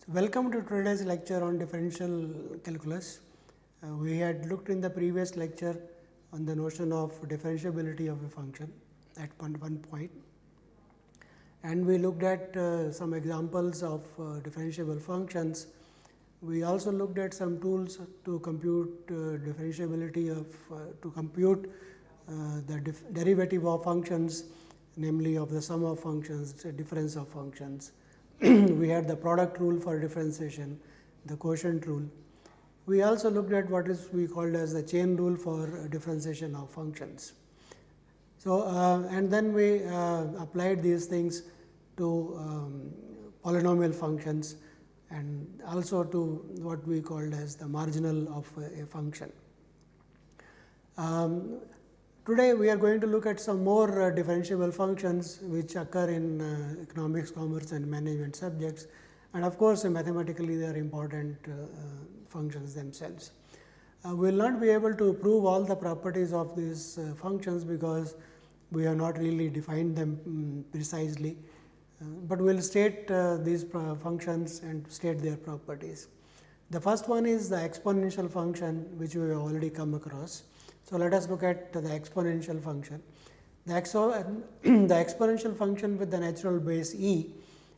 So, welcome to today's lecture on differential calculus. We had looked in the previous lecture on the notion of differentiability of a function at one point, and we looked at some examples of differentiable functions. We also looked at some tools to compute differentiability of to compute the derivative of functions, namely of the sum of functions, difference of functions. We had the product rule for differentiation, the quotient rule. We also looked at what is we called as the chain rule for differentiation of functions. So, and then we applied these things to polynomial functions and also to what we called as the marginal of a function. Today, we are going to look at some more differentiable functions which occur in economics, commerce and management subjects, and of course, mathematically they are important functions themselves. We will not be able to prove all the properties of these functions because we have not really defined them precisely, but we will state these functions and state their properties. The first one is the exponential function, which we have already come across. So, let us look at the exponential function. The exponential function with the natural base e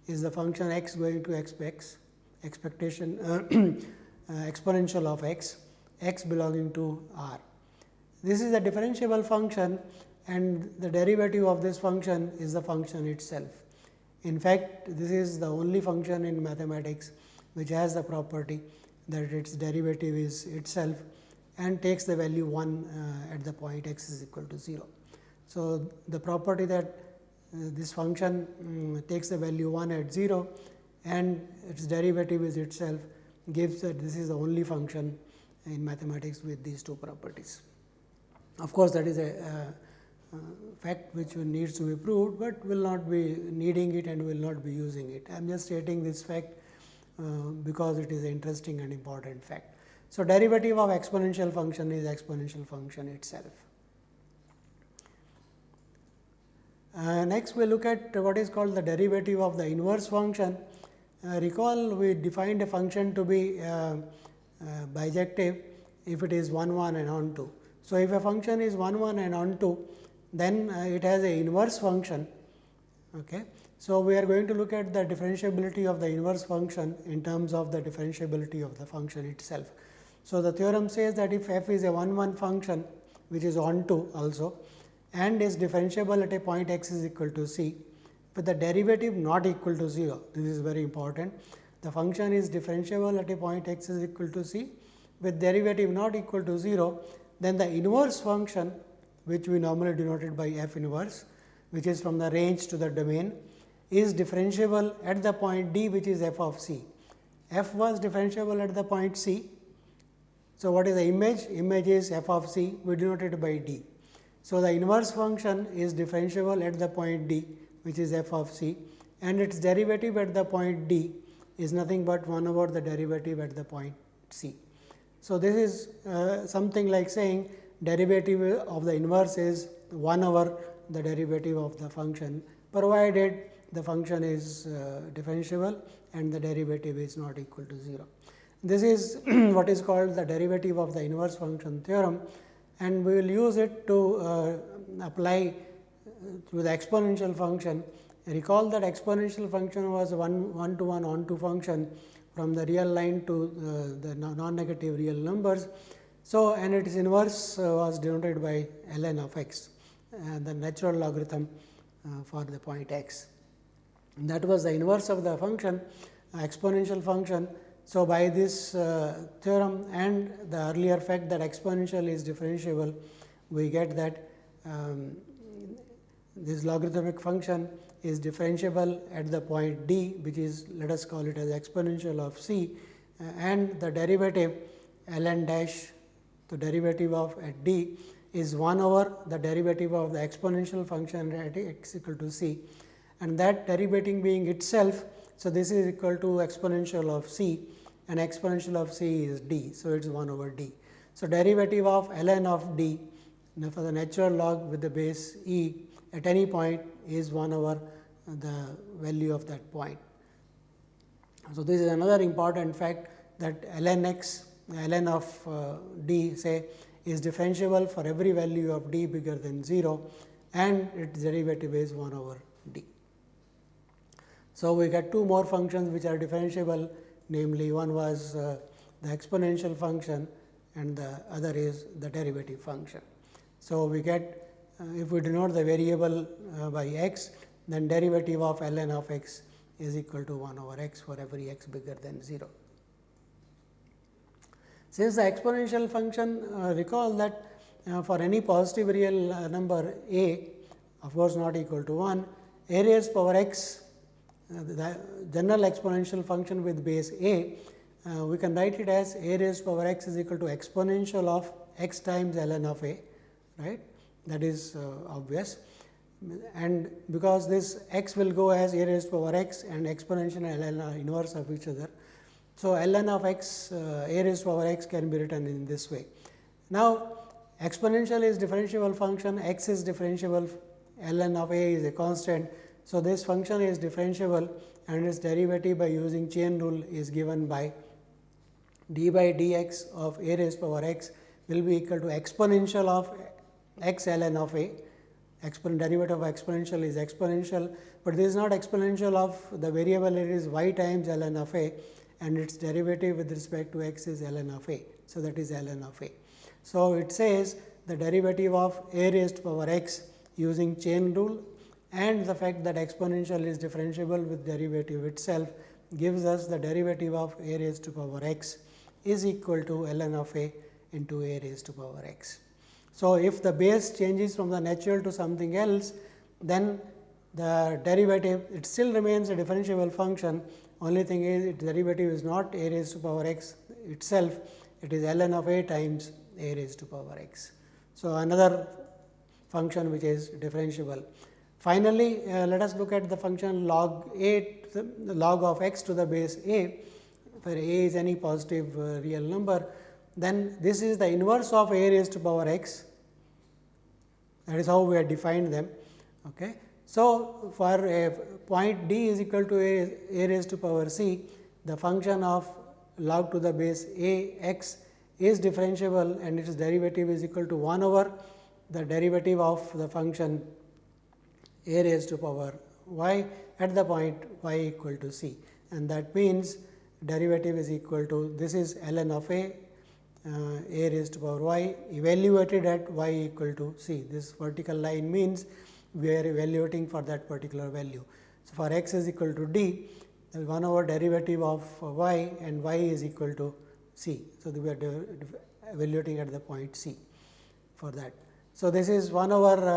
is the function x going to x, expectation exponential of x belonging to r. This is a differentiable function, and the derivative of this function is the function itself. In fact, this is the only function in mathematics which has the property that its derivative is itself and takes the value 1 at the point x is equal to 0. So, the property that this function takes the value 1 at 0 and its derivative is itself gives that this is the only function in mathematics with these two properties. Of course, that is a fact which needs to be proved, but will not be needing it and will not be using it. I am just stating this fact because it is an interesting and important fact. So, derivative of exponential function is exponential function itself. Next, we look at what is called the derivative of the inverse function. Recall we defined a function to be bijective if it is 1 1 and onto. So, if a function is 1 1 and onto, then it has a inverse function. Okay. So, we are going to look at the differentiability of the inverse function in terms of the differentiability of the function itself. So, the theorem says that if f is a 1 1 function which is onto also and is differentiable at a point x is equal to c, with the derivative not equal to 0, this is very important. The function is differentiable at a point x is equal to c with derivative not equal to 0, then the inverse function, which we normally denoted by f inverse, which is from the range to the domain, is differentiable at the point d, which is f of c. F was differentiable at the point c. So, what is the image? Image is f of c, we denoted by d. So, the inverse function is differentiable at the point d, which is f of c, and its derivative at the point d is nothing but 1 over the derivative at the point c. So, this is something like saying derivative of the inverse is 1 over the derivative of the function, provided the function is differentiable and the derivative is not equal to 0. This is what is called the derivative of the inverse function theorem, and we will use it to apply to the exponential function. Recall that exponential function was a 1 to 1 onto function from the real line to the non-negative real numbers. So, and its inverse was denoted by ln of x, the natural logarithm for the point x. And that was the inverse of the function, exponential function. So, by this theorem and the earlier fact that exponential is differentiable, we get that this logarithmic function is differentiable at the point d, which is, let us call it as exponential of c, and the derivative ln dash, the derivative of at d is 1 over the derivative of the exponential function at x equal to c, and that derivative being itself. So, this is equal to exponential of c, and exponential of c is d. So, it is 1 over d. So, derivative of ln of d for the natural log with the base e at any point is 1 over the value of that point. So, this is another important fact that ln x, ln of d say is differentiable for every value of d bigger than 0 and its derivative is 1 over d. So, we get two more functions which are differentiable, namely one was the exponential function and the other is the derivative function. So, we get if we denote the variable by x, then derivative of ln of x is equal to 1 over x for every x bigger than 0. Since the exponential function, recall that for any positive real number a, of course not equal to 1, a raised power x, the general exponential function with base a, we can write it as a raised power x is equal to exponential of x times ln of a, right. That is obvious, and because this x will go as a raised power x and exponential ln are inverse of each other. So, ln of x a raised power x can be written in this way. Now, exponential is differentiable function, x is differentiable, ln of a is a constant. So, this function is differentiable and its derivative by using chain rule is given by d by dx of a raised power x will be equal to exponential of x ln of a. Derivative of exponential is exponential, but this is not exponential of the variable, it is y times ln of a and its derivative with respect to x is ln of a. So, that is ln of a. So, it says the derivative of a raised power x using chain rule and the fact that exponential is differentiable with derivative itself gives us the derivative of a raised to power x is equal to ln of a into a raised to power x. So, if the base changes from the natural to something else, then the derivative, it still remains a differentiable function, only thing is its derivative is not a raised to power x itself, it is ln of a times a raised to power x. So, another function which is differentiable. Finally, let us look at the function log a, the log of x to the base a, where a is any positive real number, then this is the inverse of a raised to power x, that is how we have defined them. Okay. So, for a point d is equal to a raised to power c, the function of log to the base a x is differentiable and its derivative is equal to 1 over the derivative of the function a raised to power y at the point y equal to c, and that means derivative is equal to, this is ln of a raised to power y evaluated at y equal to c. This vertical line means we are evaluating for that particular value. So, for x is equal to d, 1 over derivative of y and y is equal to c. So, we are evaluating at the point c for that. So, this is 1 over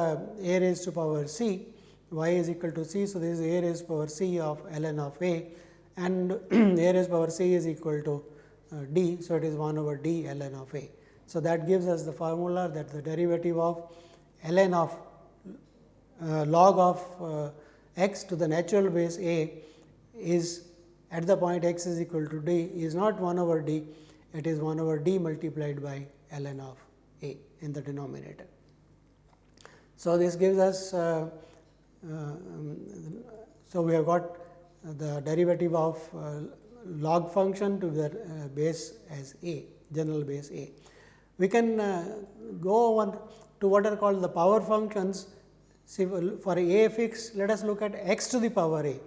a raised to power c, y is equal to c. So, this is a raised to power c of ln of a and a raised to power c is equal to d. So, it is 1 over d ln of a. So, that gives us the formula that the derivative of ln of log of x to the natural base a is at the point x is equal to d is not 1 over d, it is 1 over d multiplied by ln of a in the denominator. So, this gives us so we have got the derivative of log function to the base as a, general base a. We can go on to what are called the power functions. See, for a fixed, let us look at x to the power a.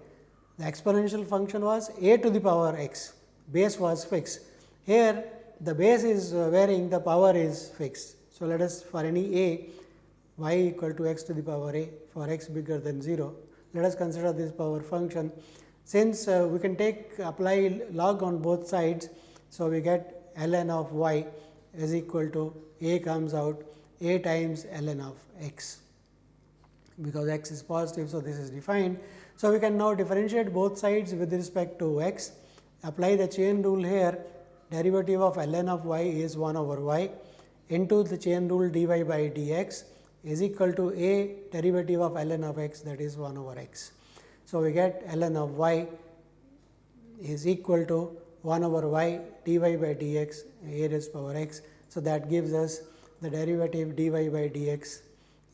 The exponential function was a to the power x, base was fixed. Here the base is varying, the power is fixed. So, let us for any a y equal to x to the power a for x bigger than 0, let us consider this power function. Since we can apply log on both sides, so we get ln of y is equal to a comes out a times ln of x, because x is positive. So, this is defined. So, we can now differentiate both sides with respect to x, apply the chain rule here, derivative of ln of y is 1 over y into the chain rule dy by dx is equal to a derivative of ln of x, that is 1 over x. So, we get ln of y is equal to 1 over y dy by dx a raised power x. So, that gives us the derivative dy by dx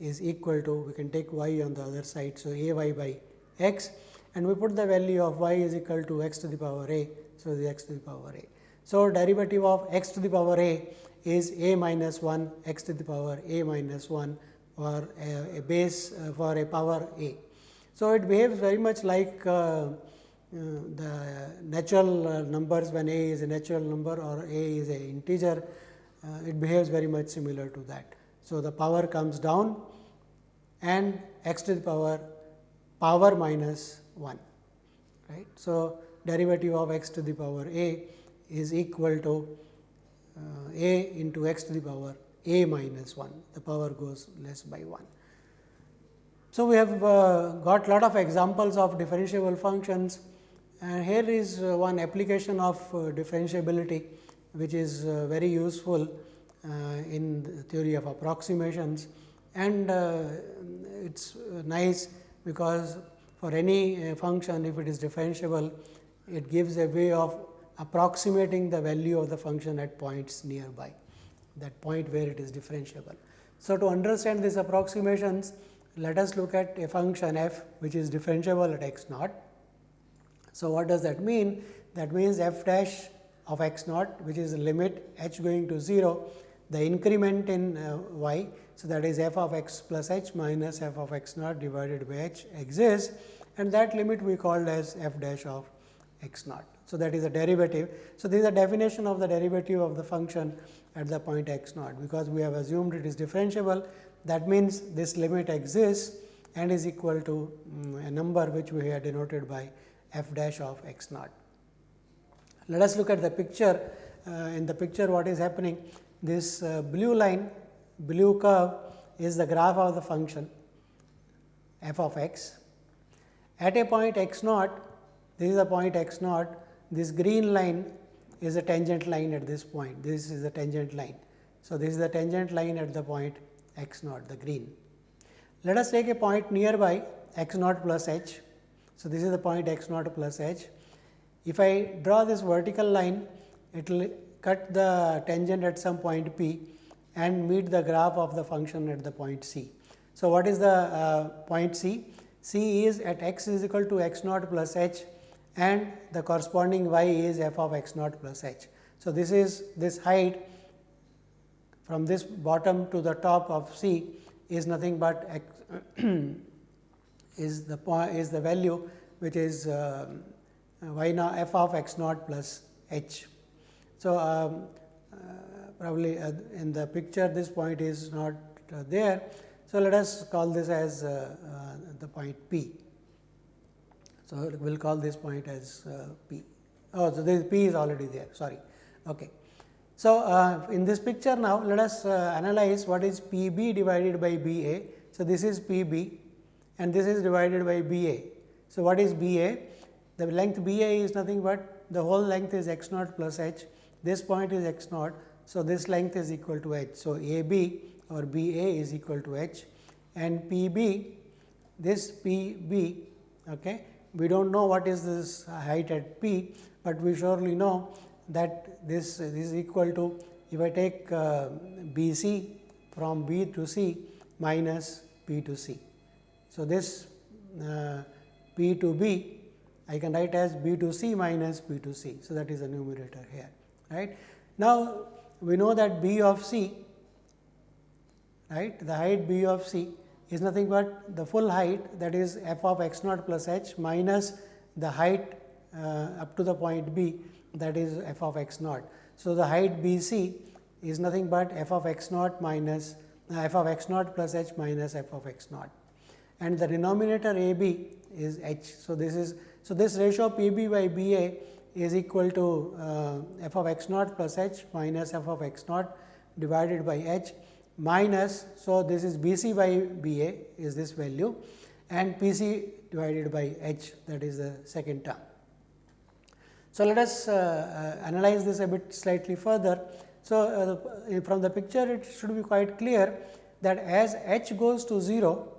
is equal to, we can take y on the other side. So, a y by x, and we put the value of y is equal to x to the power a. So, the x to the power a. So, derivative of x to the power a is a minus 1 x to the power a minus 1 for a base for a power a. So, it behaves very much like the natural numbers when a is a natural number or a is a integer, it behaves very much similar to that. So, the power comes down and x to the power minus 1, right. So, derivative of x to the power a is equal to a into x to the power a minus 1, the power goes less by 1. So, we have got lot of examples of differentiable functions, and here is one application of differentiability, which is very useful in the theory of approximations, and it is nice because for any function, if it is differentiable, it gives a way of approximating the value of the function at points nearby, that point where it is differentiable. So, to understand these approximations, let us look at a function f which is differentiable at x naught. So, what does that mean? That means f dash of x naught, which is the limit h going to 0, the increment in y. So, that is f of x plus h minus f of x naught divided by h exists, and that limit we called as f dash of x naught. So, that is a derivative. So, this is a definition of the derivative of the function at the point x naught, because we have assumed it is differentiable. That means, this limit exists and is equal to a number which we have denoted by f dash of x naught. Let us look at the picture. In the picture, what is happening? This blue line, blue curve is the graph of the function f of x. At a point x naught, this is a point x naught, this green line is a tangent line at this point, this is a tangent line. So, this is the tangent line at the point x naught, the green. Let us take a point nearby x naught plus h. So, this is the point x naught plus h. If I draw this vertical line, it will cut the tangent at some point p and meet the graph of the function at the point c. So, what is the point c? C is at x is equal to x naught plus h, and the corresponding y is f of x naught plus h. So, this is this height from this bottom to the top of C is nothing but x is the value which is y naught f of x naught plus h. So, probably in the picture this point is not there. So, let us call this as the point P. So, we will call this point as P. Oh, so this P is already there, sorry. Okay. So, in this picture now, let us analyze what is P B divided by B A. So, this is P B and this is divided by B A. So, what is B A? The length B A is nothing but the whole length is x naught plus h. This point is x naught. So, this length is equal to h. So, A B or B A is equal to h, and P B, this P B, okay. We do not know what is this height at P, but we surely know that this is equal to, if I take B C from B to C minus P to C. So, this P to B I can write as B to C minus P to C. So, that is the numerator here, right. Now, we know that B of C, right, the height B of C is nothing but the full height, that is f of x naught plus h minus the height up to the point B, that is f of x naught. So, the height B C is nothing but f of x naught minus f of x naught plus h minus f of x naught, and the denominator A B is h. So, this ratio P B by B A is equal to f of x naught plus h minus f of x naught divided by h minus. So, this is B C by B A is this value, and P C divided by h, that is the second term. So, let us analyze this a bit slightly further. So, from the picture it should be quite clear that as h goes to 0,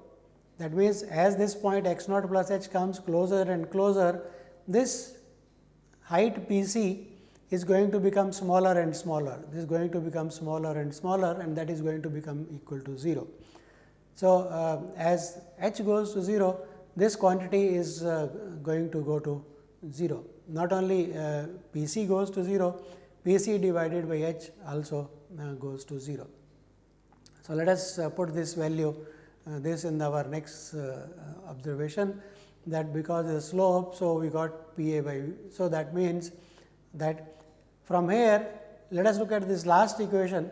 that means, as this point x naught plus h comes closer and closer, this height P C is going to become smaller and smaller. This is going to become smaller and smaller, and that is going to become equal to 0. So, as h goes to 0, this quantity is going to go to 0. Not only P c goes to 0, P c divided by h also goes to 0. So, let us put this value this in our next observation, that because the slope, so we got P a by. So, that means that from here let us look at this last equation.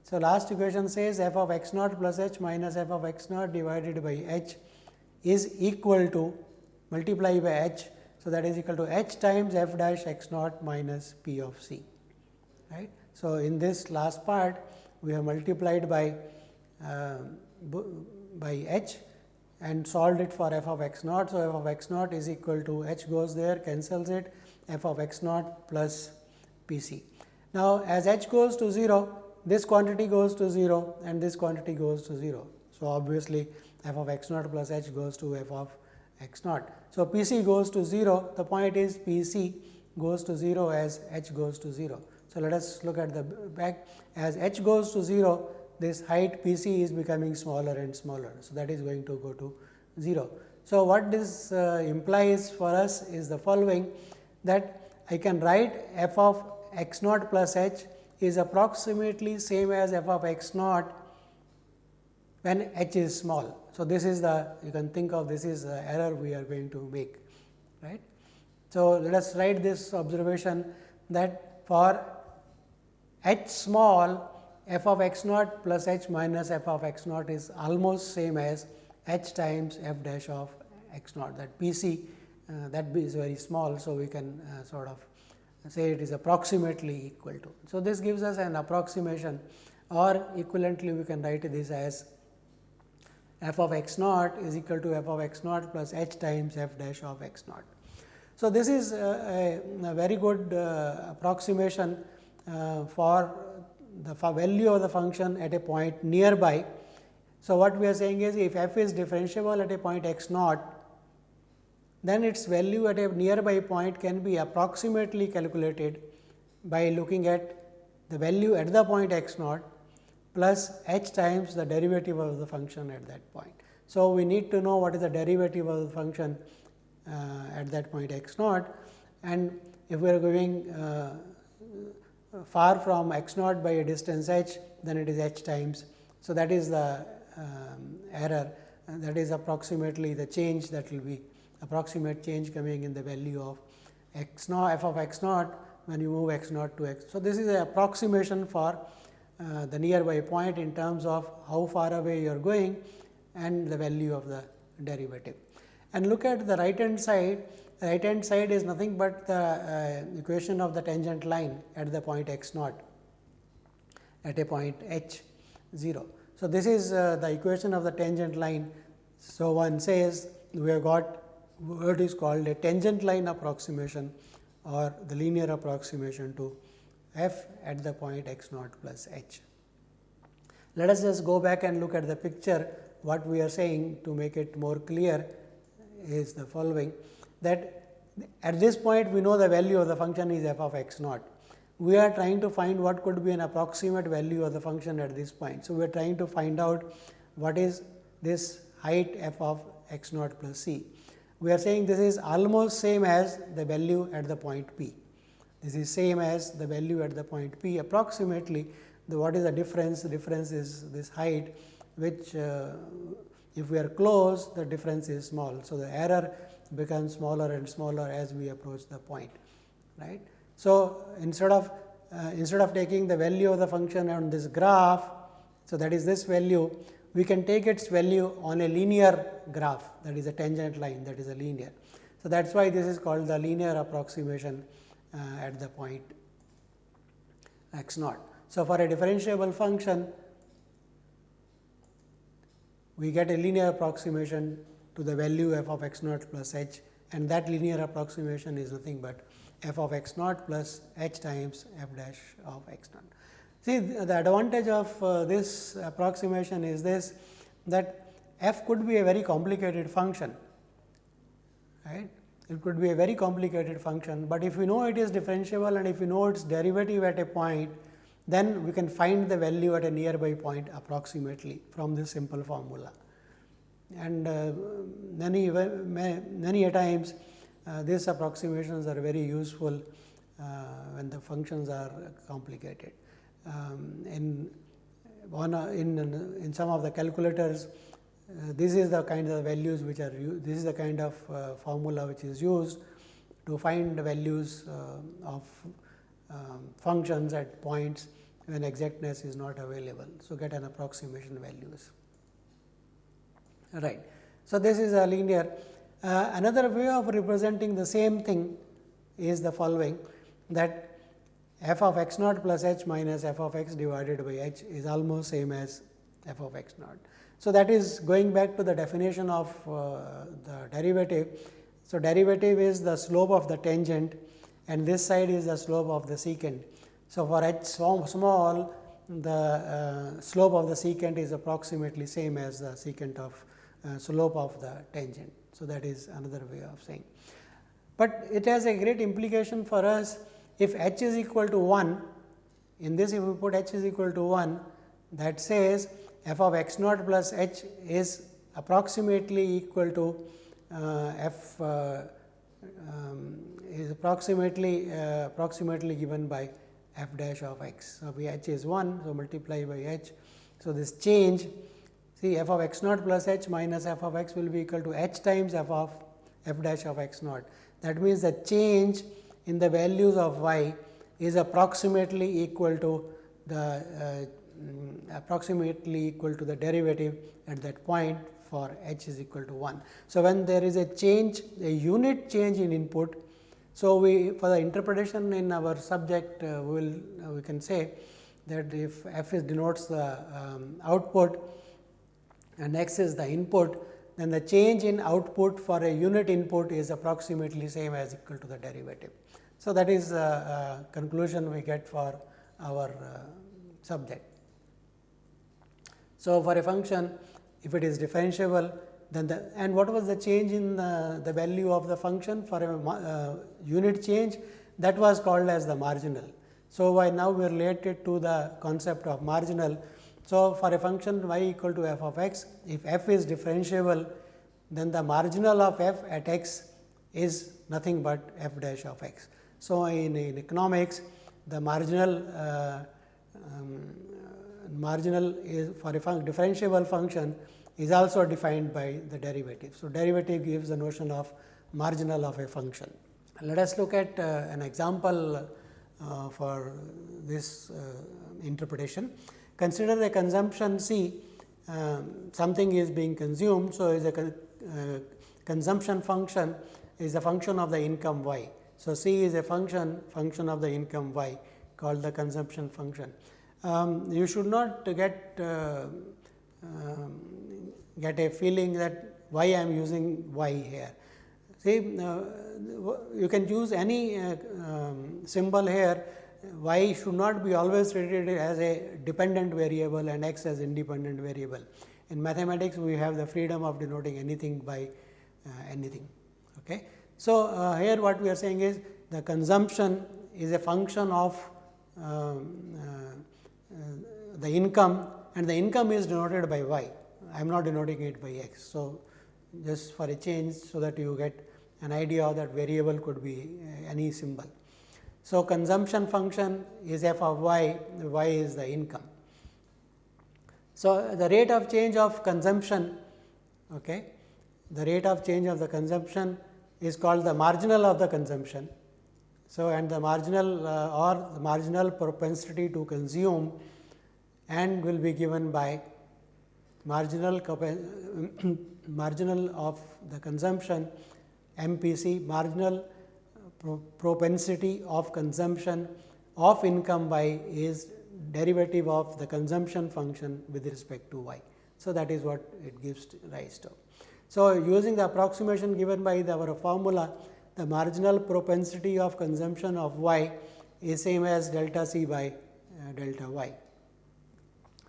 So, last equation says f of x naught plus h minus f of x naught divided by h is equal to multiply by h. So, that is equal to h times f dash x naught minus p of c, right. So, in this last part we have multiplied by h and solved it for f of x naught. So, f of x naught is equal to h goes there, cancels it, f of x naught plus p c. Now, as h goes to 0, this quantity goes to 0 and this quantity goes to 0. So, obviously, f of x naught plus h goes to f of x naught. So, P c goes to 0, the point is P c goes to 0 as h goes to 0. So, let us look at the back. As h goes to 0, this height P c is becoming smaller and smaller. So, that is going to go to 0. So, what this implies for us is the following, that I can write f of x naught plus h is approximately same as f of x naught when h is small. So, this is the, you can think of this is the error we are going to make, right. So, let us write this observation, that for h small, f of x naught plus h minus f of x naught is almost same as h times f dash of x naught, that P c that is very small. So, we can sort of say it is approximately equal to. So, this gives us an approximation, or equivalently we can write this as f of x naught is equal to f of x naught plus h times f dash of x naught. So, this is a very good approximation for the value of the function at a point nearby. So, what we are saying is, if f is differentiable at a point x naught, then its value at a nearby point can be approximately calculated by looking at the value at the point x naught plus h times the derivative of the function at that point. So, we need to know what is the derivative of the function at that point x naught, and if we are going far from x naught by a distance h, then it is h times. So, that is the error, that is approximately the change, that will be approximate change coming in the value of x naught, f of x naught when you move x naught to x. So, this is an approximation for the nearby point in terms of how far away you are going and the value of the derivative. And look at the right hand side. The right hand side is nothing but the equation of the tangent line at the point x naught at a point h 0. So, this is the equation of the tangent line. So, one says we have got what is called a tangent line approximation or the linear approximation to f at the point x naught plus h. Let us just go back and look at the picture. What we are saying to make it more clear is the following, that at this point we know the value of the function is f of x naught. We are trying to find what could be an approximate value of the function at this point. So, we are trying to find out what is this height f of x naught plus c. We are saying this is almost same as the value at the point P. This is same as the value at the point P approximately. What is the difference? The difference is this height, which if we are close, the difference is small. So, the error becomes smaller and smaller as we approach the point, right. So, instead of taking the value of the function on this graph, so that is this value, we can take its value on a linear graph, that is a tangent line, that is a linear. So, that is why this is called the linear approximation at the point x naught. So, for a differentiable function, we get a linear approximation to the value f of x naught plus h, and that linear approximation is nothing but f of x naught plus h times f dash of x naught. See, the advantage of this approximation is this, that f could be a very complicated function, right. It could be a very complicated function, but if we know it is differentiable and if we know its derivative at a point, then we can find the value at a nearby point approximately from this simple formula. and many a times these approximations are very useful when the functions are complicated. In some of the calculators, this is the kind of values which are used, this is the kind of formula which is used to find the values of functions at points when exactness is not available. So, get an approximation values. Right. So, this is a linear. Another way of representing the same thing is the following, that f of x naught plus h minus f of x divided by h is almost same as f of x naught. So, that is going back to the definition of the derivative. So, derivative is the slope of the tangent and this side is the slope of the secant. So, for h small, the slope of the secant is approximately same as the secant of slope of the tangent. So, that is another way of saying. But it has a great implication for us if h is equal to 1. In this, if we put h is equal to 1, that says f of x naught plus h is approximately equal to f is approximately given by f dash of x. So, h is 1, so multiply by h. So, this change, see f of x naught plus h minus f of x will be equal to h times f of f dash of x naught. That means, the change in the values of y is approximately equal to the derivative at that point for h is equal to 1. So, when there is a change, a unit change in input. So, we for the interpretation in our subject we can say that if f is denotes the output and x is the input, then the change in output for a unit input is approximately same as equal to the derivative. So, that is a conclusion we get for our subject. So, for a function, if it is differentiable, then and what was the change in the value of the function for a unit change, that was called as the marginal. So, now we are related to the concept of marginal. So, for a function y equal to f of x, if f is differentiable, then the marginal of f at x is nothing but f dash of x. So, in economics, the marginal is for a differentiable function is also defined by the derivative. So, derivative gives the notion of marginal of a function. Let us look at an example for this interpretation. Consider a consumption C, something is being consumed. So, is a consumption function is a function of the income y. So, C is a function of the income y called the consumption function. You should not get a feeling that why I am using y here. See, you can use any symbol here. Y should not be always treated as a dependent variable and x as independent variable. In mathematics, we have the freedom of denoting anything by anything. Okay. So, here what we are saying is the consumption is a function of the income, and the income is denoted by y. I am not denoting it by x. So, just for a change, so that you get an idea of that variable could be any symbol. So, consumption function is f of y, y is the income. So, the rate of change of consumption, okay, the rate of change of the consumption is called the marginal of the consumption. So, and the marginal or the marginal propensity to consume and will be given by marginal of the consumption MPC, marginal propensity of consumption of income y is derivative of the consumption function with respect to y. So, that is what it gives rise to. So, using the approximation given by our formula, the marginal propensity of consumption of y is same as delta c by delta y.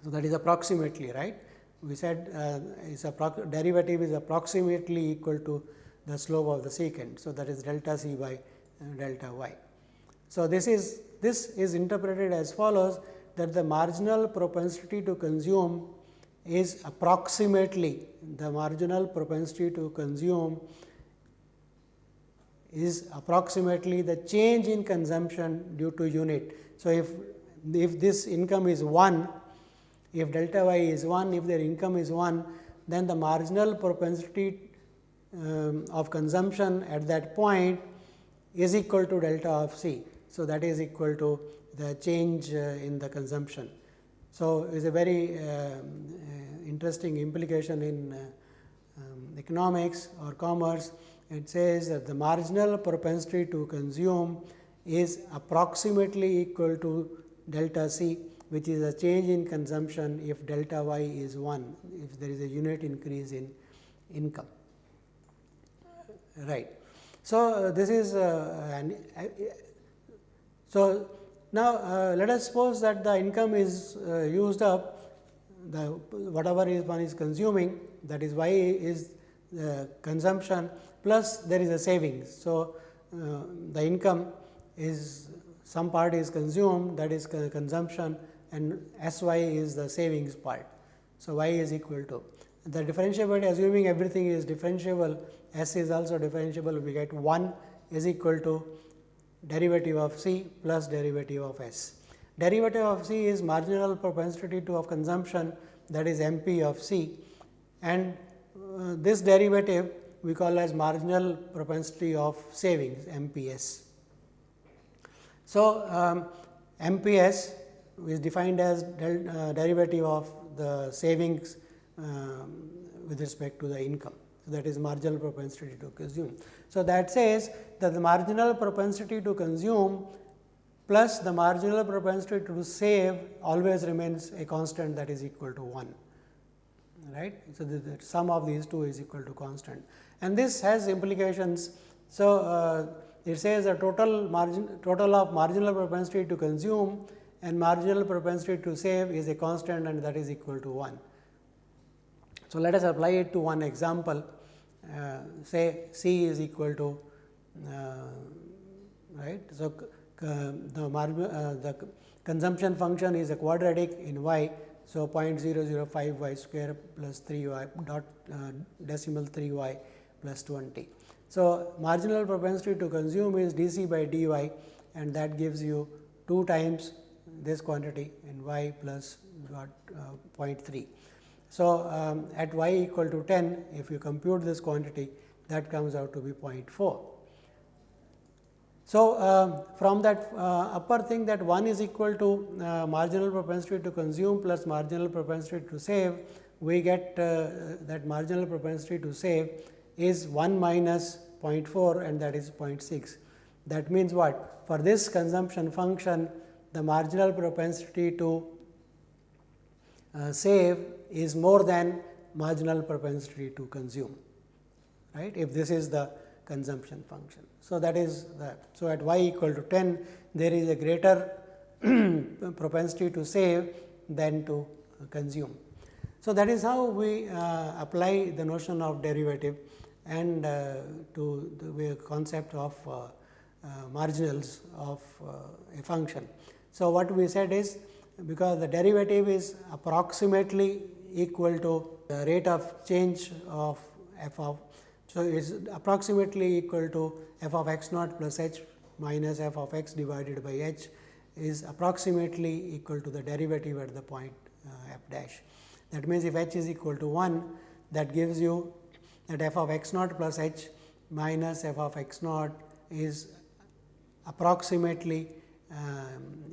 So, that is approximately, right. We said derivative is approximately equal to the slope of the secant. So, that is delta c by delta y. So, this is interpreted as follows, that the marginal propensity to consume is approximately the marginal propensity to consume is approximately the change in consumption due to unit. So, if this income is 1, if delta y is 1, if their income is 1, then the marginal propensity of consumption at that point is equal to delta of C. So, that is equal to the change in the consumption. So, it is a very interesting implication in economics or commerce. It says that the marginal propensity to consume is approximately equal to delta C, which is a change in consumption if delta y is 1, if there is a unit increase in income. Right. So, this is so now let us suppose that the income is used up, the whatever is one is consuming, that is y is the consumption plus there is a savings. So, the income is some part is consumed, that is consumption, and S y is the savings part. So, y is equal to the differentiability, assuming everything is differentiable, S is also differentiable, we get 1 is equal to derivative of C plus derivative of S. Derivative of C is marginal propensity to of consumption, that is M P of C, and this derivative we call as marginal propensity of savings, M P S. So, M P S is defined as derivative of the savings with respect to the income. So, that is marginal propensity to consume. So, that says that the marginal propensity to consume plus the marginal propensity to save always remains a constant, that is equal to 1. Right. So, the sum of these two is equal to constant, and this has implications. So, it says the total of marginal propensity to consume and marginal propensity to save is a constant, and that is equal to 1. So, let us apply it to one example. Say C is equal to right. So, the consumption function is a quadratic in y. So, 0.005 y square plus 3 y dot decimal 3 y plus 20. So, marginal propensity to consume is dC by dy, and that gives you 2 times this quantity in y plus 0.3. So, at y equal to 10, if you compute this quantity, that comes out to be 0.4. So, from that upper thing, that 1 is equal to marginal propensity to consume plus marginal propensity to save, we get that marginal propensity to save is 1 minus 0.4, and that is 0.6. That means what? For this consumption function, the marginal propensity to save is more than marginal propensity to consume, right, if this is the consumption function. So, that is that. So, at y equal to 10, there is a greater propensity to save than to consume. So, that is how we apply the notion of derivative and to the concept of marginals of a function. So, what we said is, because the derivative is approximately equal to the rate of change of f of, so it is approximately equal to f of x naught plus h minus f of x divided by h is approximately equal to the derivative at the point f dash. That means, if h is equal to 1, that gives you that f of x naught plus h minus f of x naught is approximately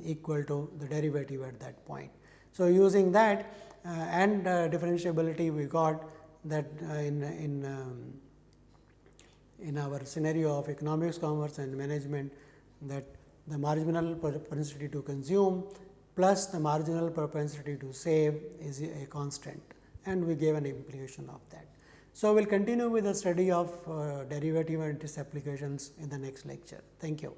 equal to the derivative at that point. So, using that and differentiability, we got that in our scenario of economics, commerce and management, that the marginal propensity to consume plus the marginal propensity to save is a constant, and we gave an implication of that. So, we will continue with the study of derivative and its applications in the next lecture. Thank you.